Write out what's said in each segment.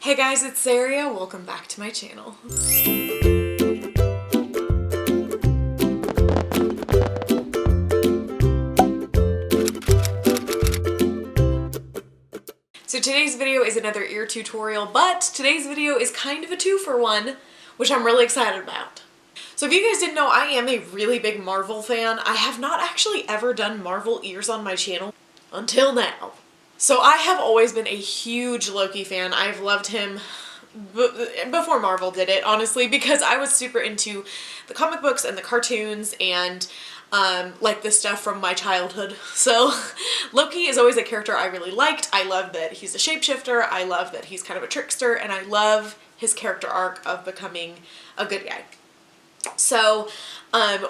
Hey guys, it's Zaria. Welcome back to my channel. So today's video is another ear tutorial, but today's video is kind of a 2-for-1, which I'm really excited about. So if you guys didn't know, I am a really big Marvel fan. I have not actually ever done Marvel ears on my channel until now. So I have always been a huge Loki fan. I've loved him before Marvel did it, honestly, because I was super into the comic books and the cartoons and like the stuff from my childhood. So Loki is always a character I really liked. I love that he's a shapeshifter. I love that he's kind of a trickster, and I love his character arc of becoming a good guy. So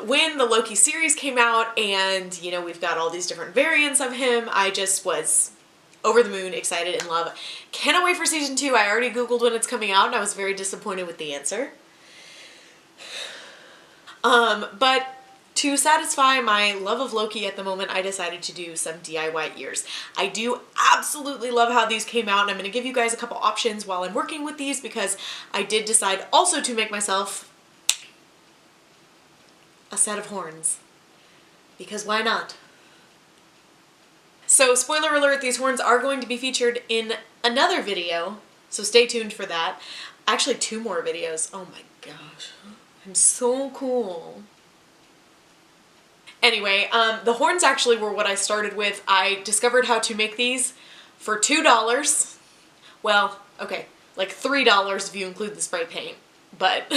when the Loki series came out and, you know, we've got all these different variants of him, I just was over the moon, excited, in love. Cannot wait for season 2. I already Googled when it's coming out and I was very disappointed with the answer. But to satisfy my love of Loki at the moment, I decided to do some DIY ears. I do absolutely love how these came out, and I'm going to give you guys a couple options while I'm working with these, because I did decide also to make myself a set of horns. Because why not? So spoiler alert, these horns are going to be featured in another video, so stay tuned for that. Actually, 2 more videos. Oh my gosh, I'm so cool. Anyway, the horns actually were what I started with. I discovered how to make these for $2. Well, okay, like $3 if you include the spray paint. But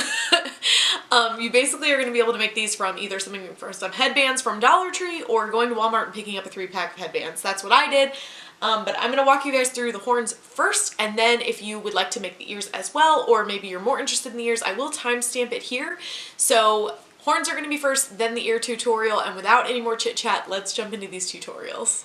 you basically are going to be able to make these from either some headbands from Dollar Tree or going to Walmart and picking up a 3-pack of headbands. That's what I did. But I'm going to walk you guys through the horns first, and then if you would like to make the ears as well, or maybe you're more interested in the ears, I will timestamp it here. So horns are going to be first, then the ear tutorial, and without any more chit chat, let's jump into these tutorials.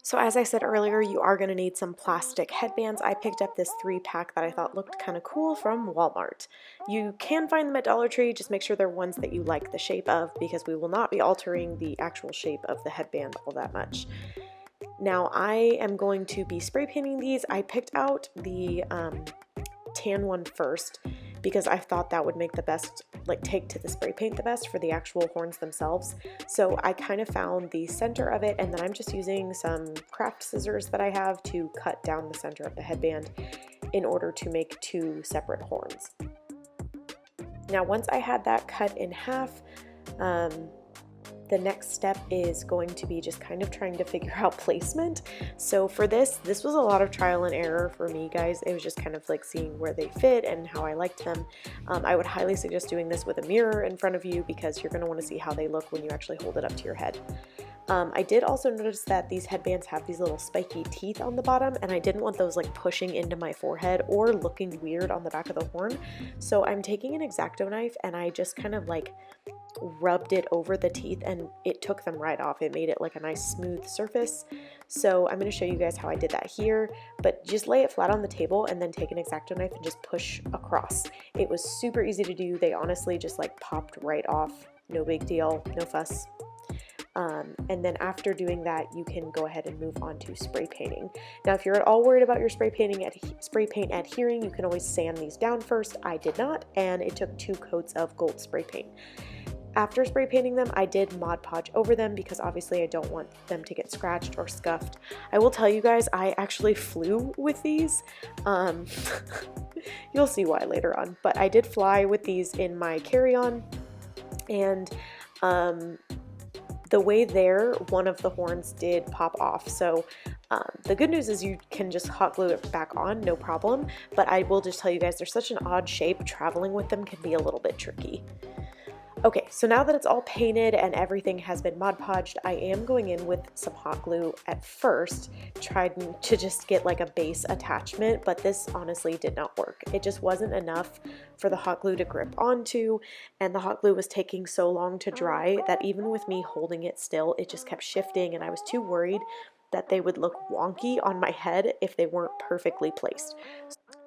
So as I said earlier, you are going to need some plastic headbands. I picked up this 3-pack that I thought looked kind of cool from Walmart. You can find them at Dollar Tree, just make sure they're ones that you like the shape of, because we will not be altering the actual shape of the headband all that much. Now I am going to be spray painting these. I picked out the tan one first because I thought that would make the best, like, take to the spray paint the best for the actual horns themselves. So I kind of found the center of it, and then I'm just using some craft scissors that I have to cut down the center of the headband in order to make 2 separate horns. Now once I had that cut in half, the next step is going to be just kind of trying to figure out placement. So for this was a lot of trial and error for me, guys. It was just kind of like seeing where they fit and how I liked them. I would highly suggest doing this with a mirror in front of you, because you're going to want to see how they look when you actually hold it up to your head. I did also notice that these headbands have these little spiky teeth on the bottom, and I didn't want those like pushing into my forehead or looking weird on the back of the horn. So I'm taking an X-Acto knife and I just kind of like rubbed it over the teeth, and it took them right off. It made it like a nice smooth surface. So I'm going to show you guys how I did that here, but just lay it flat on the table and then take an X-Acto knife and just push across. It was super easy to do. They honestly just like popped right off. No big deal, no fuss. And then after doing that, you can go ahead and move on to spray painting. Now, if you're at all worried about your spray paint adhering, you can always sand these down first. I did not, and it took 2 coats of gold spray paint. After spray painting them, I did Mod Podge over them because obviously I don't want them to get scratched or scuffed. I will tell you guys, I actually flew with these. You'll see why later on, but I did fly with these in my carry-on, and the way there, one of the horns did pop off. So the good news is you can just hot glue it back on, no problem. But I will just tell you guys, they're such an odd shape. Traveling with them can be a little bit tricky. Okay, so now that it's all painted and everything has been Mod Podged, I am going in with some hot glue at first, trying to just get like a base attachment, but this honestly did not work. It just wasn't enough for the hot glue to grip onto, and the hot glue was taking so long to dry that even with me holding it still, it just kept shifting, and I was too worried that they would look wonky on my head if they weren't perfectly placed.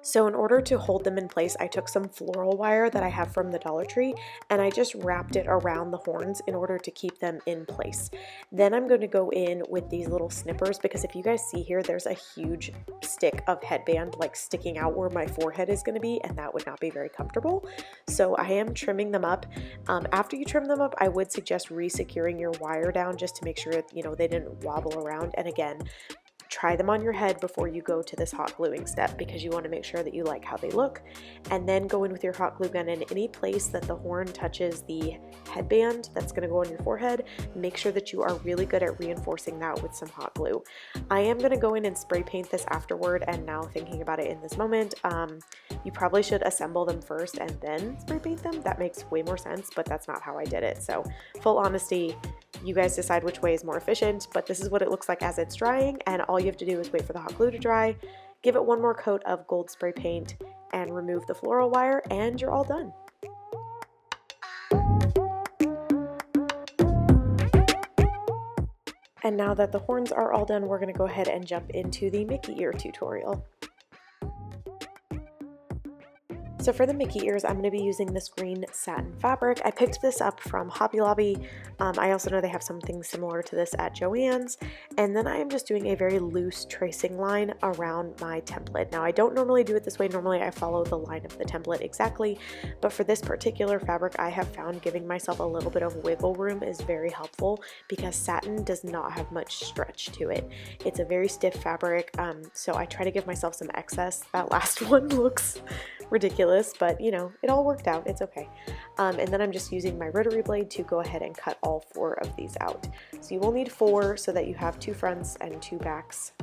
So in order to hold them in place, I took some floral wire that I have from the Dollar Tree and I just wrapped it around the horns in order to keep them in place. Then I'm going to go in with these little snippers, because if you guys see here, there's a huge stick of headband like sticking out where my forehead is going to be, and that would not be very comfortable. So I am trimming them up. After you trim them up, I would suggest re-securing your wire down just to make sure, you know, they didn't wobble around. And again, try them on your head before you go to this hot gluing step, because you want to make sure that you like how they look. And then go in with your hot glue gun in any place that the horn touches the headband that's going to go on your forehead. Make sure that you are really good at reinforcing that with some hot glue. I am going to go in and spray paint this afterward, and now thinking about it in this moment, you probably should assemble them first and then spray paint them. That makes way more sense, but that's not how I did it. So full honesty, you guys decide which way is more efficient, but this is what it looks like as it's drying, and all you have to do is wait for the hot glue to dry, give it one more coat of gold spray paint, and remove the floral wire, and you're all done. And now that the horns are all done, we're going to go ahead and jump into the Mickey ear tutorial. So for the Mickey ears, I'm going to be using this green satin fabric. I picked this up from Hobby Lobby. I also know they have something similar to this at Joann's. And then I am just doing a very loose tracing line around my template. Now I don't normally do it this way. Normally I follow the line of the template exactly. But for this particular fabric, I have found giving myself a little bit of wiggle room is very helpful, because satin does not have much stretch to it. It's a very stiff fabric, so I try to give myself some excess. That last one looks ridiculous, but you know, it all worked out. It's okay. And then I'm just using my rotary blade to go ahead and cut all 4 of these out. So you will need 4 so that you have 2 fronts and 2 backs.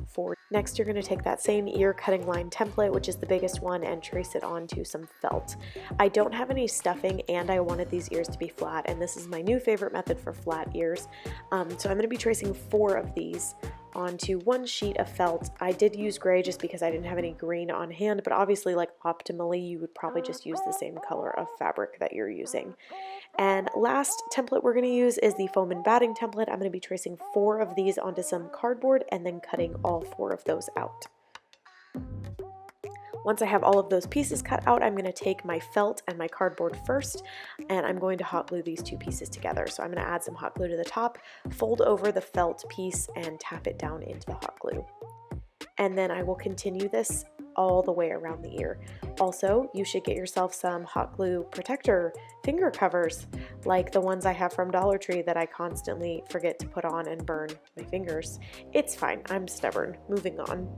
Next, you're going to take that same ear cutting line template, which is the biggest one, and trace it onto some felt. I don't have any stuffing, and I wanted these ears to be flat, and this is my new favorite method for flat ears. So I'm going to be tracing 4 of these onto one sheet of felt. I did use gray just because I didn't have any green on hand, but obviously, like, optimally you would probably just use the same color of fabric that you're using. And last template we're going to use is the foam and batting template. I'm going to be tracing 4 of these onto some cardboard and then cutting all 4 of those out. Once I have all of those pieces cut out, I'm going to take my felt and my cardboard first, and I'm going to hot glue these 2 pieces together. So I'm going to add some hot glue to the top, fold over the felt piece, and tap it down into the hot glue. And then I will continue this all the way around the ear. Also, you should get yourself some hot glue protector finger covers, like the ones I have from Dollar Tree that I constantly forget to put on and burn my fingers. It's fine, I'm stubborn. Moving on.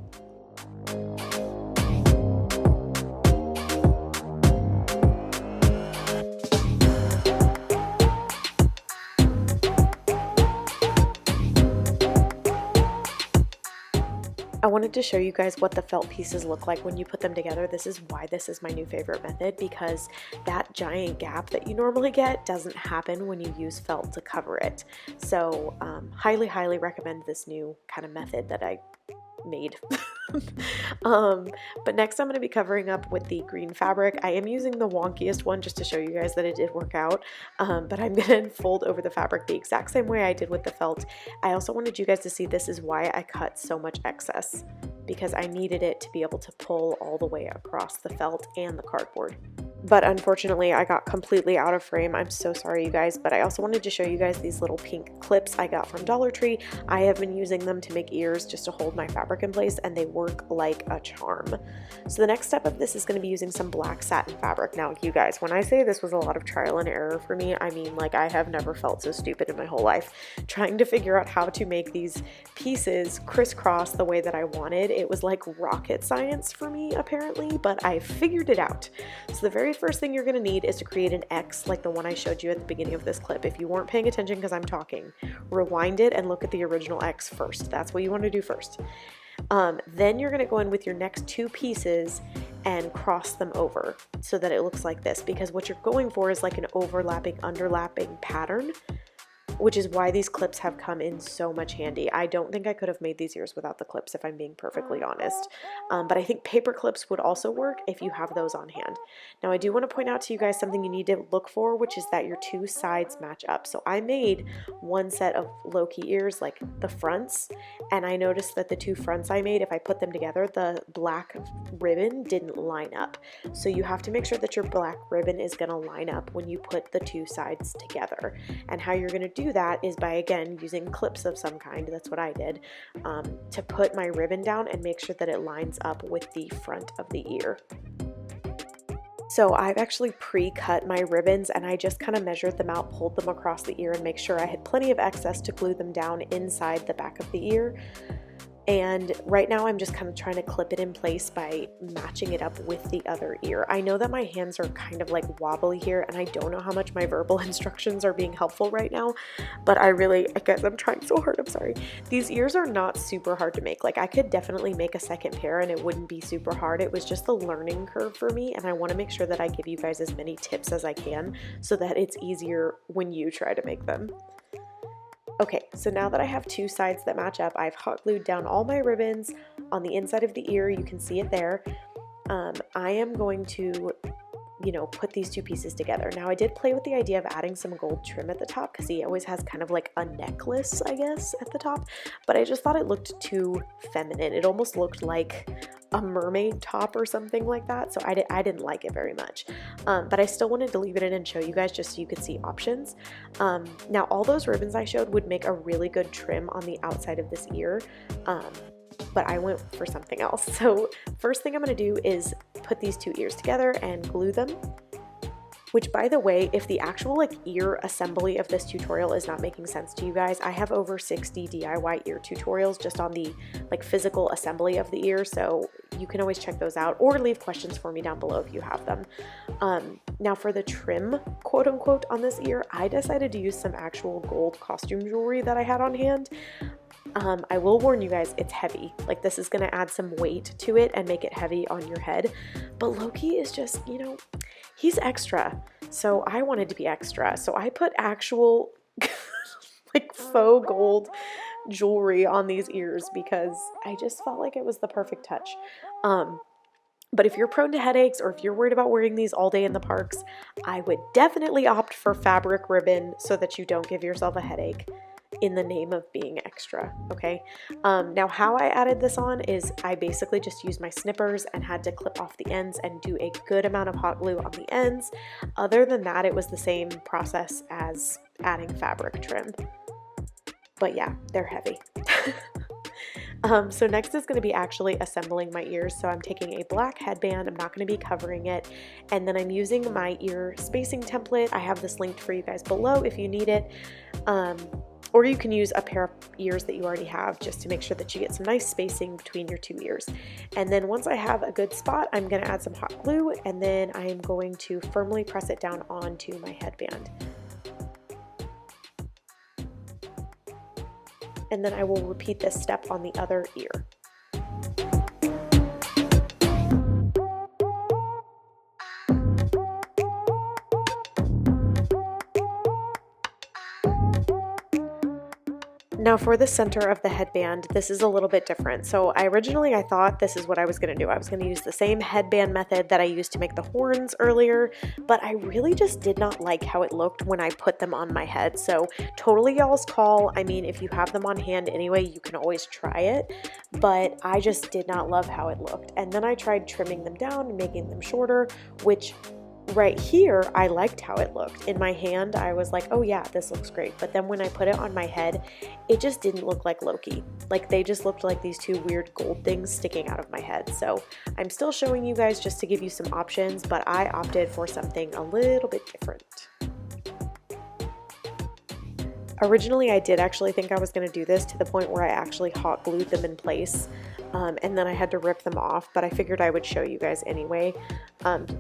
I wanted to show you guys what the felt pieces look like when you put them together. This is why this is my new favorite method, because that giant gap that you normally get doesn't happen when you use felt to cover it. So highly recommend this new kind of method that I made. But next I'm going to be covering up with the green fabric. I am using the wonkiest one just to show you guys that it did work out, but I'm going to fold over the fabric the exact same way I did with the felt. I also wanted you guys to see this is why I cut so much excess, because I needed it to be able to pull all the way across the felt and the cardboard. But unfortunately, I got completely out of frame. I'm so sorry, you guys, but I also wanted to show you guys these little pink clips I got from Dollar Tree. I have been using them to make ears just to hold my fabric in place, and they work like a charm. So the next step of this is going to be using some black satin fabric. Now, you guys, when I say this was a lot of trial and error for me, I mean, like, I have never felt so stupid in my whole life. Trying to figure out how to make these pieces crisscross the way that I wanted. It was like rocket science for me, apparently, but I figured it out. So the very first thing you're going to need is to create an X like the one I showed you at the beginning of this clip. If you weren't paying attention because I'm talking, rewind it and look at the original X first. That's what you want to do first. Then you're going to go in with your next 2 pieces and cross them over so that it looks like this, because what you're going for is like an overlapping, underlapping pattern. which is why these clips have come in so much handy. I don't think I could have made these ears without the clips, if I'm being perfectly honest. But I think paper clips would also work if you have those on hand. Now, I do want to point out to you guys something you need to look for, which is that your two sides match up. So I made one set of Loki ears, like the fronts, and I noticed that the two fronts I made, if I put them together, the black ribbon didn't line up. So you have to make sure that your black ribbon is going to line up when you put the two sides together. And how you're going to do that is by, again, using clips of some kind. That's what I did, to put my ribbon down and make sure that it lines up with the front of the ear. So I've actually pre-cut my ribbons, and I just kind of measured them out, pulled them across the ear, and make sure I had plenty of excess to glue them down inside the back of the ear. And right now I'm just kind of trying to clip it in place by matching it up with the other ear. I know that my hands are kind of like wobbly here, and I don't know how much my verbal instructions are being helpful right now, but I guess I'm trying so hard, I'm sorry. These ears are not super hard to make. Like, I could definitely make a second pair and it wouldn't be super hard. It was just the learning curve for me, and I want to make sure that I give you guys as many tips as I can so that it's easier when you try to make them. Okay, so now that I have two sides that match up, I've hot glued down all my ribbons on the inside of the ear. You can see it there. I am going to, put these two pieces together. Now, I did play with the idea of adding some gold trim at the top because he always has kind of like a necklace, I guess, at the top, but I just thought it looked too feminine. It almost looked like a mermaid top or something like that, so I didn't like it very much, but I still wanted to leave it in and show you guys just so you could see options. Now, all those ribbons I showed would make a really good trim on the outside of this ear, but I went for something else. So first thing I'm going to do is put these two ears together and glue them. Which, by the way, if the actual ear assembly of this tutorial is not making sense to you guys, I have over 60 DIY ear tutorials just on the physical assembly of the ear, so you can always check those out or leave questions for me down below if you have them. Now for the trim, quote unquote, on this ear, I decided to use some actual gold costume jewelry that I had on hand. I will warn you guys, it's heavy. This is going to add some weight to it and make it heavy on your head. But Loki is just, he's extra. So I wanted to be extra. So I put actual faux gold jewelry on these ears because I just felt like it was the perfect touch. But if you're prone to headaches or if you're worried about wearing these all day in the parks, I would definitely opt for fabric ribbon so that you don't give yourself a headache in the name of being extra, okay? Now, how I added this on is I basically just used my snippers and had to clip off the ends and do a good amount of hot glue on the ends. Other than that, it was the same process as adding fabric trim. But yeah, they're heavy. So next is going to be actually assembling my ears. So I'm taking a black headband, I'm not going to be covering it, and then I'm using my ear spacing template. I have this linked for you guys below if you need it. Or you can use a pair of ears that you already have just to make sure that you get some nice spacing between your two ears. And then once I have a good spot, I'm going to add some hot glue, and then I am going to firmly press it down onto my headband. And then I will repeat this step on the other ear. Now for the center of the headband, this is a little bit different. So I thought this is what I was going to do. I was going to use the same headband method that I used to make the horns earlier, but I really just did not like how it looked when I put them on my head. So totally y'all's call. I mean, if you have them on hand anyway, you can always try it, but I just did not love how it looked. And then I tried trimming them down and making them shorter, which right here, I liked how it looked. In my hand, I was like, oh yeah, this looks great. But then when I put it on my head, it just didn't look like Loki. They just looked like these two weird gold things sticking out of my head. So I'm still showing you guys just to give you some options, but I opted for something a little bit different. Originally, I did actually think I was going to do this to the point where I actually hot glued them in place, and then I had to rip them off, but I figured I would show you guys anyway.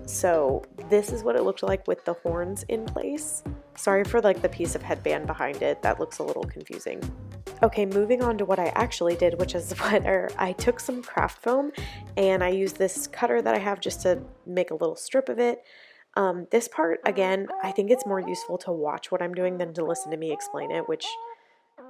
So this is what it looked like with the horns in place. Sorry for the piece of headband behind it. That looks a little confusing. Okay, moving on to what I actually did, which is I took some craft foam and I used this cutter that I have just to make a little strip of it. This part, again, I think it's more useful to watch what I'm doing than to listen to me explain it, which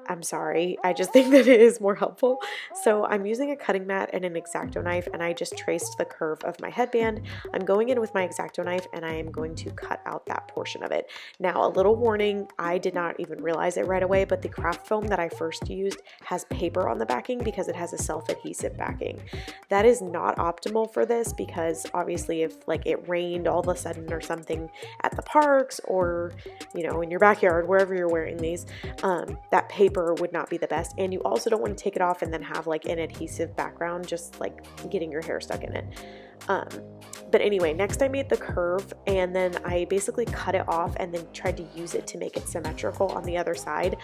I'm sorry, I just think that it is more helpful. So I'm using a cutting mat and an X-Acto knife, and I just traced the curve of my headband. I'm going in with my X-Acto knife and I am going to cut out that portion of it. Now, a little warning, I did not even realize it right away, but the craft foam that I first used has paper on the backing because it has a self-adhesive backing. That is not optimal for this because obviously if like it rained all of a sudden or something at the parks or, you know, in your backyard, wherever you're wearing these, that paper would not be the best, and you also don't want to take it off and then have like an adhesive background just like getting your hair stuck in it. But anyway, next I made the curve and then I basically cut it off and then tried to use it to make it symmetrical on the other side.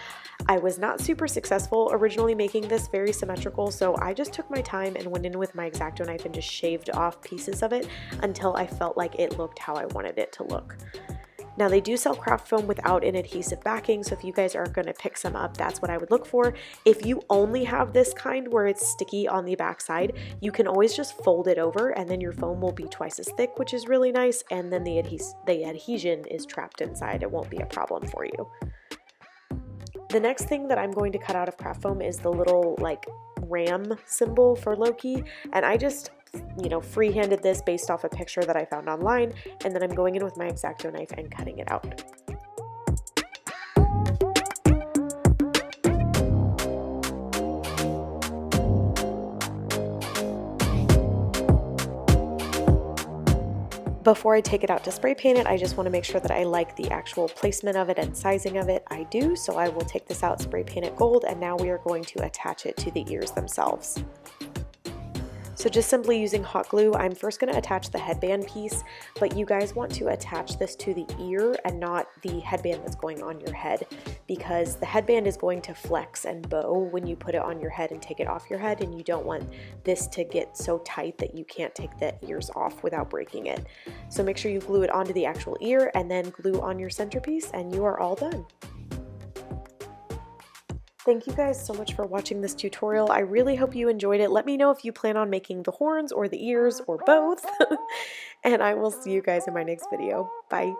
I was not super successful originally making this very symmetrical, so I just took my time and went in with my X-Acto knife and just shaved off pieces of it until I felt like it looked how I wanted it to look. Now they do sell craft foam without an adhesive backing, so if you guys are going to pick some up, that's what I would look for. If you only have this kind where it's sticky on the back side, you can always just fold it over and then your foam will be twice as thick, which is really nice, and then the adhesion is trapped inside. It won't be a problem for you. The next thing that I'm going to cut out of craft foam is the little like ram symbol for Loki, and I just free-handed this based off a picture that I found online, and then I'm going in with my X-Acto knife and cutting it out. Before I take it out to spray paint it, I just want to make sure that I like the actual placement of it and sizing of it. I do, so I will take this out, spray paint it gold, and now we are going to attach it to the ears themselves. So just simply using hot glue, I'm first going to attach the headband piece, but you guys want to attach this to the ear and not the headband that's going on your head, because the headband is going to flex and bow when you put it on your head and take it off your head, and you don't want this to get so tight that you can't take the ears off without breaking it. So make sure you glue it onto the actual ear and then glue on your centerpiece and you are all done. Thank you guys so much for watching this tutorial. I really hope you enjoyed it. Let me know if you plan on making the horns or the ears or both. And I will see you guys in my next video. Bye.